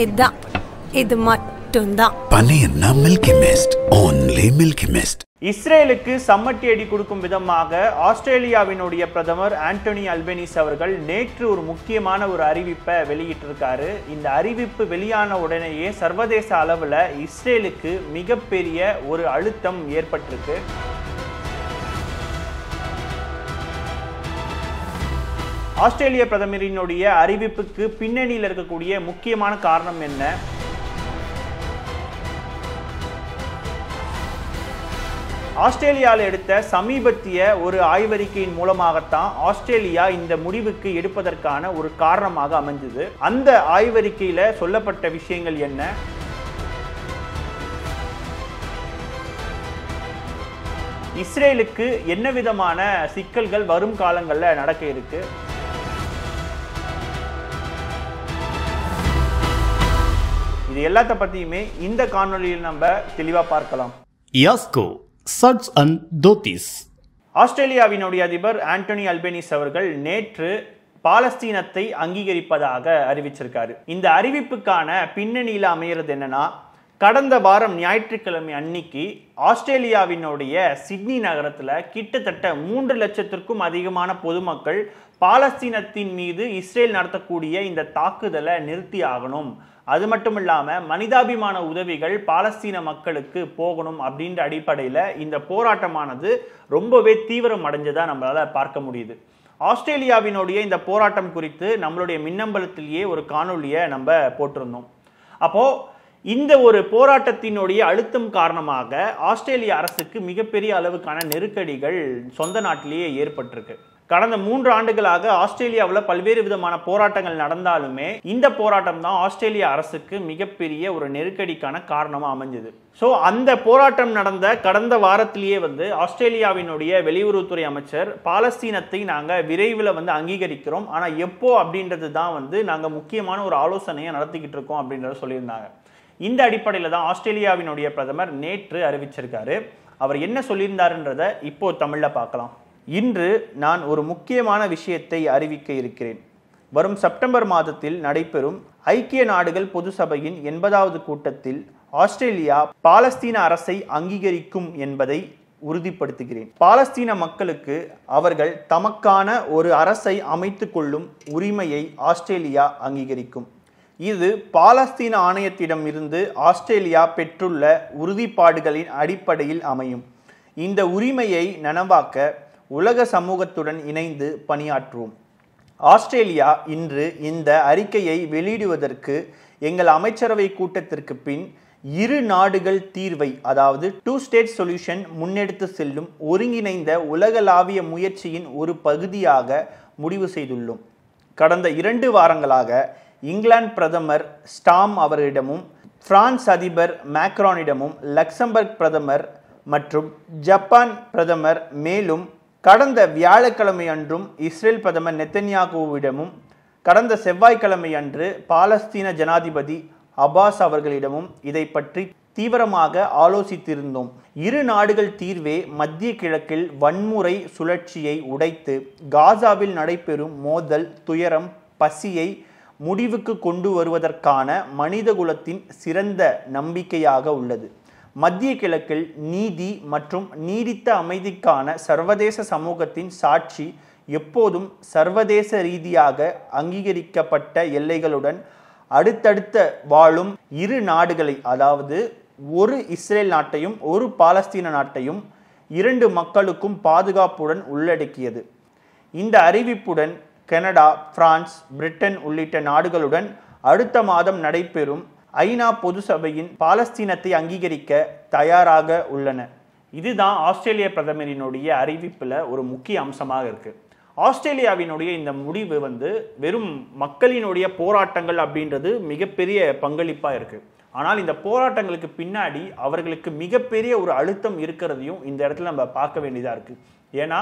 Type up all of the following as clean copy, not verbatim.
இதுதான், இது மட்டும்தான். பனியன்னா milky mist, only milky mist. இஸ்ரேலுக்கு சம்மட்டி அடி கொடுக்கும் விதமாக ஆஸ்திரேலியாவினுடைய பிரதமர் ஆண்டனி அல்பனீஸ் அவர்கள் நேற்று ஒரு முக்கியமான ஒரு அறிவிப்பை வெளியிட்டிருக்காரு. இந்த அறிவிப்பு வெளியான உடனேயே சர்வதேச அளவில் இஸ்ரேலுக்கு மிகப்பெரிய ஒரு அழுத்தம் ஏற்பட்டிருக்கு. ஆஸ்திரேலிய பிரதமரினுடைய அறிவிப்புக்கு பின்னணியில் இருக்கக்கூடிய முக்கியமான காரணம் என்ன? ஆஸ்திரேலியாவில் எடுத்த சமீபத்திய ஒரு ஆய்வறிக்கையின் மூலமாகத்தான் ஆஸ்திரேலியா இந்த முடிவுக்கு எடுப்பதற்கான ஒரு காரணமாக அமைஞ்சது. அந்த ஆய்வறிக்கையில சொல்லப்பட்ட விஷயங்கள் என்ன? இஸ்ரேலுக்கு என்ன விதமான சிக்கல்கள் வரும் காலங்களில் நடக்க இருக்கு? இது எல்லாத்த பத்தியுமே இந்த காணொலியில் நம்ம தெளிவா பார்க்கலாம். யாஸ்கோ சட்ஸ் அண்ட் தோத்திஸ். ஆஸ்திரேலியாவினுடைய அதிபர் ஆண்டனி அல்பனீஸ் அவர்கள் நேற்று பாலஸ்தீனத்தை அங்கீகரிப்பதாக அறிவிச்சிருக்காரு. இந்த அறிவிப்புக்கான பின்னணியில் அமைகிறது என்னன்னா, கடந்த வாரம் ஞாயிற்றுக்கிழமை அன்னைக்கு ஆஸ்திரேலியாவினுடைய சிட்னி நகரத்தில் கிட்டத்தட்ட 3 லட்சத்திற்கும் அதிகமான பொதுமக்கள் பாலஸ்தீனத்தின் மீது இஸ்ரேல் நடத்தக்கூடிய இந்த தாக்குதலை நிறுத்தி ஆகணும், அது மட்டும் இல்லாமல் மனிதாபிமான உதவிகள் பாலஸ்தீன மக்களுக்கு போகணும் அப்படின்ற அடிப்படையில் இந்த போராட்டமானது ரொம்பவே தீவிரம் அடைஞ்சதாக நம்மளால் பார்க்க முடியுது. ஆஸ்திரேலியாவினுடைய இந்த போராட்டம் குறித்து நம்மளுடைய மின்னம்பலத்திலேயே ஒரு காணொலியை நம்ம போட்டிருந்தோம். அப்போது இந்த ஒரு போராட்டத்தினுடைய அழுத்தம் காரணமாக ஆஸ்திரேலிய அரசுக்கு மிகப்பெரிய அளவுக்கான நெருக்கடிகள் சொந்த நாட்டிலேயே ஏற்பட்டிருக்கு. கடந்த 3 ஆண்டுகளாக ஆஸ்திரேலியாவில் பல்வேறு விதமான போராட்டங்கள் நடந்தாலுமே இந்த போராட்டம் தான் ஆஸ்திரேலிய அரசுக்கு மிகப்பெரிய ஒரு நெருக்கடிக்கான காரணமாக அமைஞ்சது. ஸோ அந்த போராட்டம் நடந்த கடந்த வாரத்திலேயே ஆஸ்திரேலியாவினுடைய வெளியுறவுத்துறை அமைச்சர் பாலஸ்தீனத்தை நாங்கள் விரைவில் அங்கீகரிக்கிறோம், ஆனால் எப்போ அப்படின்றது தான் நாங்கள் முக்கியமான ஒரு ஆலோசனையை நடத்திக்கிட்டு இருக்கோம் அப்படின்றத சொல்லியிருந்தாங்க. இந்த அடிப்படையில் தான் ஆஸ்திரேலியாவினுடைய பிரதமர் நேற்று அறிவிச்சிருக்காரு. அவர் என்ன சொல்லியிருந்தாருன்றதை இப்போ தமிழில் பார்க்கலாம். இன்று நான் ஒரு முக்கியமான விஷயத்தை அறிவிக்க இருக்கிறேன். வரும் செப்டம்பர் மாதத்தில் நடைபெறும் ஐக்கிய நாடுகள் பொது சபையின் 80வது கூட்டத்தில் ஆஸ்திரேலியா பாலஸ்தீன அரசை அங்கீகரிக்கும் என்பதை உறுதிப்படுத்துகிறேன். பாலஸ்தீன மக்களுக்கு அவர்கள் தமக்கான ஒரு அரசை அமைத்துக் கொள்ளும் உரிமையை ஆஸ்திரேலியா அங்கீகரிக்கும். இது பாலஸ்தீன ஆணையத்திடம் இருந்து ஆஸ்திரேலியா பெற்றுள்ள உறுதிப்பாடுகளின் அடிப்படையில் அமையும். இந்த உரிமையை நனவாக்க உலக சமூகத்துடன் இணைந்து பணியாற்றுவோம். ஆஸ்திரேலியா இன்று இந்த அறிக்கையை வெளியிடுவதற்கு எங்கள் அமைச்சரவை கூட்டத்திற்கு பின் 2 நாடுகள் தீர்வை, அதாவது 2 ஸ்டேட் சொல்யூஷன் முன்னெடுத்து செல்லும் ஒருங்கிணைந்த உலகளாவிய முயற்சியின் ஒரு பகுதியாக முடிவு செய்துள்ளோம். கடந்த 2 வாரங்களாக இங்கிலாந்து பிரதமர் ஸ்டாம் அவரிடமும் பிரான்ஸ் அதிபர் மேக்ரானிடமும் லக்சம்பர்க் பிரதமர் மற்றும் ஜப்பான் பிரதமர் மேலும் கடந்த வியாழக்கிழமை அன்றும் இஸ்ரேல் பிரதமர் நெத்தன்யாகுவிடமும் கடந்த செவ்வாய்க்கிழமை அன்று பாலஸ்தீன ஜனாதிபதி அப்பாஸ் அவர்களிடமும் இதை பற்றி தீவிரமாக ஆலோசித்திருந்தோம். 2 நாடுகள் தீர்வே மத்திய கிழக்கில் வன்முறை சுழற்சியை உடைத்து காசாவில் நடைபெறும் மோதல், துயரம், பசியை முடிவுக்கு கொண்டு வருவதற்கான மனிதகுலத்தின் சிறந்த நம்பிக்கையாக உள்ளது. மத்திய கிழக்கில் நீதி மற்றும் நீடித்த அமைதிக்கான சர்வதேச சமூகத்தின் சாட்சி எப்போதும் சர்வதேச ரீதியாக அங்கீகரிக்கப்பட்ட எல்லைகளுடன் அடுத்தடுத்த வாழும் 2 நாடுகளை, அதாவது ஒரு இஸ்ரேல் நாட்டையும் ஒரு பாலஸ்தீன நாட்டையும் 2 மக்களுக்கும் பாதுகாப்புடன் உள்ளடக்கியது. இந்த அறிவிப்புடன் கனடா, பிரான்ஸ், பிரிட்டன் உள்ளிட்ட நாடுகளுடன் அடுத்த மாதம் நடைபெறும் ஐநா பொது சபையின் பாலஸ்தீனத்தை அங்கீகரிக்க தயாராக உள்ளன. இதுதான் ஆஸ்திரேலிய பிரதமரினுடைய அறிவிப்பில் ஒரு முக்கிய அம்சமாக இருக்கு. ஆஸ்திரேலியாவினுடைய இந்த முடிவு வெறும் மக்களினுடைய போராட்டங்கள் அப்படின்றது மிகப்பெரிய பங்களிப்பாக இருக்கு. ஆனால் இந்த போராட்டங்களுக்கு பின்னாடி அவர்களுக்கு மிகப்பெரிய ஒரு அழுத்தம் இருக்கிறதையும் இந்த இடத்துல நம்ம பார்க்க வேண்டியதாக இருக்கு. ஏன்னா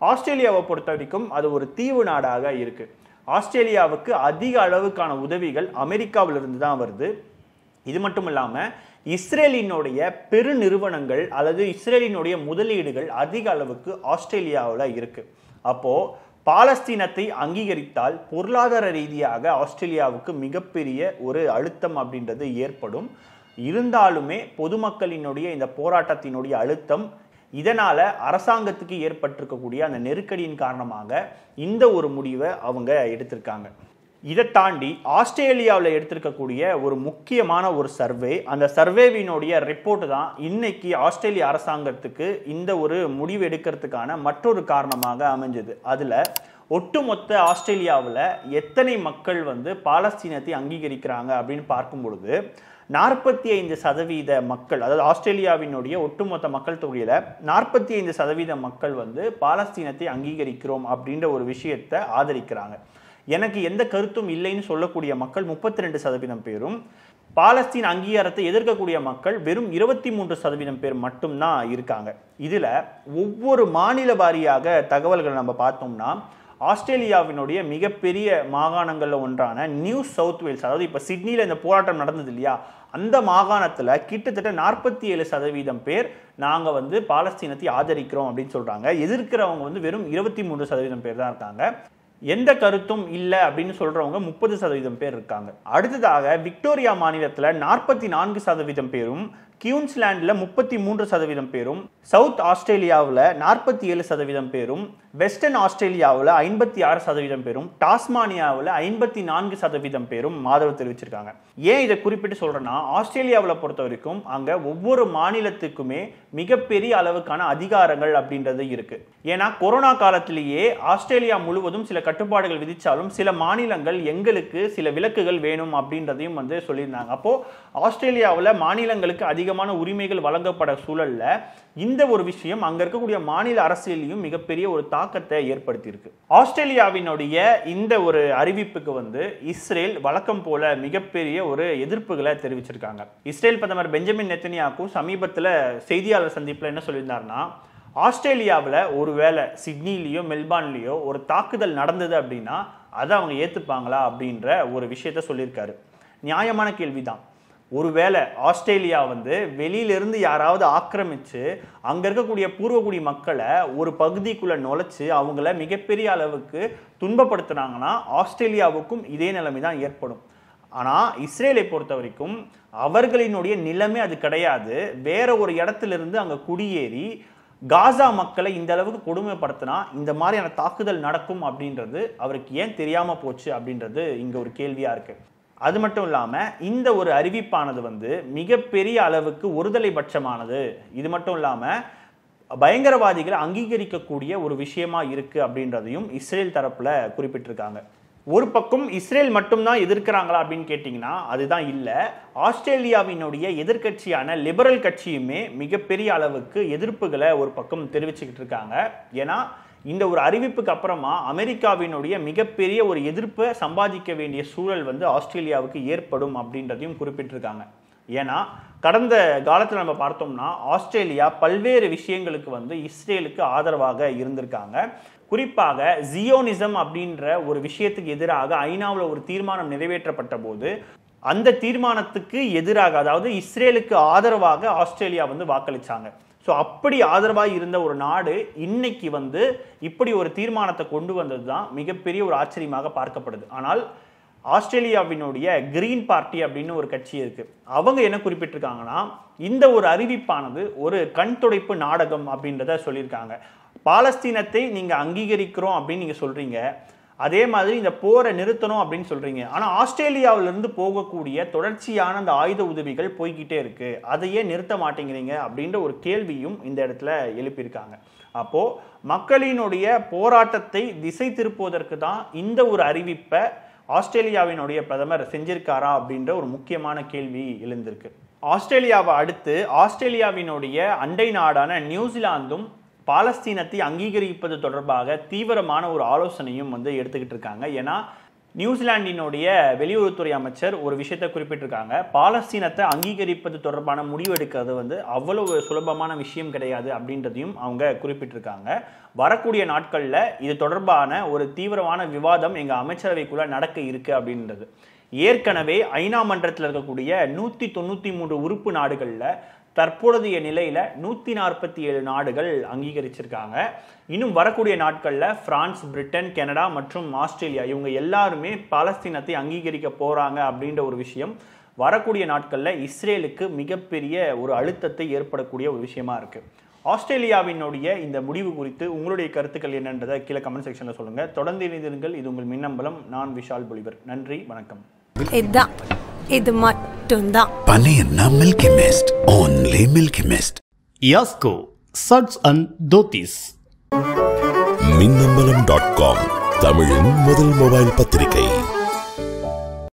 ஆஸ்திரேலியாவை பொறுத்த வரைக்கும் அது ஒரு தீவு நாடாக இருக்கு. ஆஸ்திரேலியாவுக்கு அதிக அளவுக்கான உதவிகள் அமெரிக்காவிலிருந்து தான் வருது. இது மட்டும் இல்லாமல் இஸ்ரேலினுடைய பெரு நிறுவனங்கள் அல்லது இஸ்ரேலினுடைய முதலீடுகள் அதிக அளவுக்கு ஆஸ்திரேலியாவில் இருக்கு. அப்போ பாலஸ்தீனத்தை அங்கீகரித்தால் பொருளாதார ரீதியாக ஆஸ்திரேலியாவுக்கு மிகப்பெரிய ஒரு அழுத்தம் அப்படின்றது ஏற்படும். இருந்தாலுமே பொதுமக்களினுடைய இந்த போராட்டத்தினுடைய அழுத்தம், இதனால அரசாங்கத்துக்கு ஏற்பட்டிருக்கக்கூடிய அந்த நெருக்கடியின் காரணமாக இந்த ஒரு முடிவை அவங்க எடுத்திருக்காங்க. இதை தாண்டி ஆஸ்திரேலியாவில் எடுத்திருக்கக்கூடிய ஒரு முக்கியமான ஒரு சர்வே, அந்த சர்வேவினுடைய ரிப்போர்ட் தான் இன்னைக்கு ஆஸ்திரேலிய அரசாங்கத்துக்கு இந்த ஒரு முடிவு எடுக்கிறதுக்கான மற்றொரு காரணமாக அமைஞ்சது. அதில் ஒட்டுமொத்த ஆஸ்திரேலியாவில் எத்தனை மக்கள் பாலஸ்தீனத்தை அங்கீகரிக்கிறாங்க அப்படின்னு பார்க்கும் பொழுது 45% மக்கள், அதாவது ஆஸ்திரேலியாவினுடைய ஒட்டுமொத்த மக்கள் தொகையில் 45% மக்கள் பாலஸ்தீனத்தை அங்கீகரிக்கிறோம் அப்படின்ற ஒரு விஷயத்தை ஆதரிக்கிறாங்க. எனக்கு எந்த கருத்தும் இல்லைன்னு சொல்லக்கூடிய மக்கள் 32% பேரும், பாலஸ்தீன் அங்கீகாரத்தை எதிர்க்கக்கூடிய மக்கள் வெறும் 23% பேர் மட்டும்தான் இருக்காங்க. இதுல ஒவ்வொரு மாநில வாரியாக தகவல்களை நம்ம பார்த்தோம்னா, ஆஸ்திரேலியாவினுடைய மிகப்பெரிய மாகாணங்கள்ல ஒன்றான நியூ சவுத் வேல்ஸ், அதாவது இப்ப சிட்னில இந்த போராட்டம் நடந்தது இல்லையா, அந்த மாகாணத்துல கிட்டத்தட்ட 47% பேர் நாங்க பாலஸ்தீனத்தை ஆதரிக்கிறோம் அப்படின்னு சொல்றாங்க. எதிர்க்கிறவங்க வெறும் 23% பேர் தான் இருக்காங்க. எந்த கருத்தும் இல்லை அப்படின்னு சொல்றவங்க 30% பேர் இருக்காங்க. அடுத்ததாக விக்டோரியா மாநிலத்தில் 44% பேரும், கியூன்ஸ்லாண்டில் 33% பேரும், சவுத் ஆஸ்திரேலியாவில் 47% பேரும், வெஸ்டர்ன் ஆஸ்திரேலியாவில் 56% பேரும், டாஸ்மானியாவில் 54% பேரும் ஆதரவு தெரிவிச்சிருக்காங்க. ஏன் இதை குறிப்பிட்டு சொல்றேன்னா, ஆஸ்திரேலியாவில் பொறுத்த வரைக்கும் அங்க ஒவ்வொரு மாநிலத்துக்குமே மிகப்பெரிய அளவுக்கான அதிகாரங்கள் அப்படின்றது இருக்கு. ஏன்னா கொரோனா காலத்திலேயே ஆஸ்திரேலியா முழுவதும் சில கட்டுப்பாடுகள் விதிச்சாலும் சில மாநிலங்கள் எங்களுக்கு சில விலக்குகள் வேணும் அப்படின்றதையும் சொல்லியிருந்தாங்க. அப்போ ஆஸ்திரேலியாவில் மாநிலங்களுக்கு அதிகமான உரிமைகள் வழங்கப்பட சூழல்ல இந்த ஒரு விஷயம் அங்க இருக்கக்கூடிய மாநில அரசியலையும் மிகப்பெரிய ஒரு தாக்கத்தை ஏற்படுத்தி இருக்கு. ஆஸ்திரேலியாவினுடைய இந்த ஒரு அறிவிப்புக்கு இஸ்ரேல் வழக்கம் போல மிகப்பெரிய ஒரு எதிர்ப்புகளை தெரிவிச்சிருக்காங்க. இஸ்ரேல் பிரதமர் பெஞ்சமின் நெத்தன்யாகு சமீபத்தில் செய்தியாளர் சந்திப்பில் என்ன சொல்லியிருந்தாருன்னா, ஆஸ்திரேலியாவில் ஒருவேளை சிட்னிலேயோ மெல்பர்ன்லேயோ ஒரு தாக்குதல் நடந்தது அப்படின்னா அதை அவங்க ஏற்றுப்பாங்களா அப்படின்ற ஒரு விஷயத்த சொல்லியிருக்காரு. நியாயமான கேள்விதான். ஒருவேளை ஆஸ்திரேலியா வெளியிலிருந்து யாராவது ஆக்கிரமிச்சு அங்க இருக்கக்கூடிய பூர்வகுடி மக்களை ஒரு பகுதிக்குள்ள நுழைச்சு அவங்கள மிகப்பெரிய அளவுக்கு துன்பப்படுத்துனாங்கன்னா ஆஸ்திரேலியாவுக்கும் இதே நிலைமை தான் ஏற்படும். ஆனா இஸ்ரேலை பொறுத்த வரைக்கும் அவர்களினுடைய நிலைமை அது கிடையாது. வேற ஒரு இடத்துல இருந்து அங்க குடியேறி காசா மக்களை இந்த அளவுக்கு கொடுமைப்படுத்தினா இந்த மாதிரியான தாக்குதல் நடக்கும் அப்படின்றது அவருக்கு ஏன் தெரியாம போச்சு அப்படின்றது இங்க ஒரு கேள்வியா இருக்கு. அது மட்டும் இல்லாம இந்த ஒரு அறிவிப்பானது மிகப்பெரிய அளவுக்கு ஒருதலை பட்சமானது. இது மட்டும் இல்லாம பயங்கரவாதிகளை அங்கீகரிக்கக்கூடிய ஒரு விஷயமா இருக்கு அப்படின்றதையும் இஸ்ரேல் தரப்புல குறிப்பிட்டிருக்காங்க. ஒரு பக்கம் இஸ்ரேல் மட்டும்தான் எதிர்க்கிறாங்களா அப்படின்னு கேட்டிங்கன்னா அதுதான் இல்லை. ஆஸ்திரேலியாவினுடைய எதிர்கட்சியான லிபரல் கட்சியுமே மிகப்பெரிய அளவுக்கு எதிர்ப்புகளை ஒரு பக்கம் தெரிவிச்சுக்கிட்டு இருக்காங்க. ஏன்னா இந்த ஒரு அறிவிப்புக்கு அப்புறமா அமெரிக்காவினுடைய மிகப்பெரிய ஒரு எதிர்ப்பை சம்பாதிக்க வேண்டிய சூழல் ஆஸ்திரேலியாவுக்கு ஏற்படும் அப்படின்றதையும் குறிப்பிட்டிருக்காங்க. ஏன்னா கடந்த காலத்தில் நம்ம பார்த்தோம்னா ஆஸ்திரேலியா பல்வேறு விஷயங்களுக்கு இஸ்ரேலுக்கு ஆதரவாக இருந்திருக்காங்க. குறிப்பாக ஜியோனிசம் அப்படின்ற ஒரு விஷயத்துக்கு எதிராக ஐநாவில் ஒரு தீர்மானம் நிறைவேற்றப்பட்ட போது அந்த தீர்மானத்துக்கு எதிராக, அதாவது இஸ்ரேலுக்கு ஆதரவாக ஆஸ்திரேலியா வாக்களிச்சாங்க. ஸோ அப்படி ஆதரவாக இருந்த ஒரு நாடு இன்னைக்கு இப்படி ஒரு தீர்மானத்தை கொண்டு வந்தது தான் மிகப்பெரிய ஒரு ஆச்சரியமாக பார்க்கப்படுது. ஆனால் ஆஸ்திரேலியாவினுடைய கிரீன் பார்ட்டி அப்படின்னு ஒரு கட்சி இருக்கு. அவங்க என்ன குறிப்பிட்டிருக்காங்கன்னா, இந்த ஒரு அறிவிப்பானது ஒரு கண் துடைப்பு நாடகம் அப்படின்றத சொல்லியிருக்காங்க. பாலஸ்தீனத்தை நீங்க அங்கீகரிக்கிறோம் அப்படின்னு நீங்க சொல்றீங்க, அதே மாதிரி இந்த போரை நிறுத்தணும் அப்படின்னு சொல்றீங்க. ஆனா ஆஸ்திரேலியாவிலிருந்து போகக்கூடிய தொடர்ச்சியான அந்த ஆயுத உதவிகள் போய்கிட்டே இருக்கு, அதையே நிறுத்த மாட்டேங்கிறீங்க அப்படின்ற ஒரு கேள்வியும் இந்த இடத்துல எழுப்பியிருக்காங்க. அப்போ மக்களினுடைய போராட்டத்தை திசை திருப்புவதற்கு தான் இந்த ஒரு அறிவிப்பை ஆஸ்திரேலியாவினுடைய பிரதமர் செஞ்சிருக்காரா அப்படின்ற ஒரு முக்கியமான கேள்வி எழுந்திருக்கு. ஆஸ்திரேலியாவை அடுத்து ஆஸ்திரேலியாவினுடைய அண்டை நாடான நியூசிலாந்தும் பாலஸ்தீனத்தை அங்கீகரிப்பது தொடர்பாக தீவிரமான ஒரு ஆலோசனையும் எடுத்துக்கிட்டு இருக்காங்க. ஏன்னா நியூசிலாண்டினுடைய வெளியுறவுத்துறை அமைச்சர் ஒரு விஷயத்தை குறிப்பிட்டிருக்காங்க, பாலஸ்தீனத்தை அங்கீகரிப்பது தொடர்பான முடிவு எடுக்கிறது அவ்வளவு சுலபமான விஷயம் கிடையாது அப்படின்றதையும் அவங்க குறிப்பிட்டிருக்காங்க. வரக்கூடிய நாட்கள்ல இது தொடர்பான ஒரு தீவிரமான விவாதம் எங்க அமைச்சரவைக்குள்ள நடக்க இருக்கு அப்படின்றது. ஏற்கனவே ஐநா மன்றத்தில் இருக்கக்கூடிய 193 உறுப்பு நாடுகள்ல தற்போதைய நிலையில 147 நாடுகள் அங்கீகரிச்சிருக்காங்க. இன்னும் வரக்கூடிய நாட்கள்ல பிரான்ஸ், பிரிட்டன், கனடா மற்றும் ஆஸ்திரேலியா இவங்க எல்லாருமே பாலஸ்தீனத்தை அங்கீகரிக்க போறாங்க அப்படின்ற ஒரு விஷயம் வரக்கூடிய நாட்கள்ல இஸ்ரேலுக்கு மிகப்பெரிய ஒரு அழுத்தத்தை ஏற்படக்கூடிய ஒரு விஷயமா இருக்கு. ஆஸ்திரேலியாவினுடைய இந்த முடிவு குறித்து உங்களுடைய கருத்துக்கள் என்னன்றதை கீழே கமெண்ட் செக்ஷன்ல சொல்லுங்க. தொடர்ந்து இணைந்திருங்கள். இது உங்கள் மின்னம்பலம். நான் விஷால் பொலிவர். நன்றி, வணக்கம். இது மட்டும்தான் பன்னீர்னா milky mist, only milky mist. யாஸ்கோ சட்ஸ் அண்ட் தோத்திஸ். மின்னம்பலம்.com தமிழின் முதல் மொபைல் பத்திரிகை.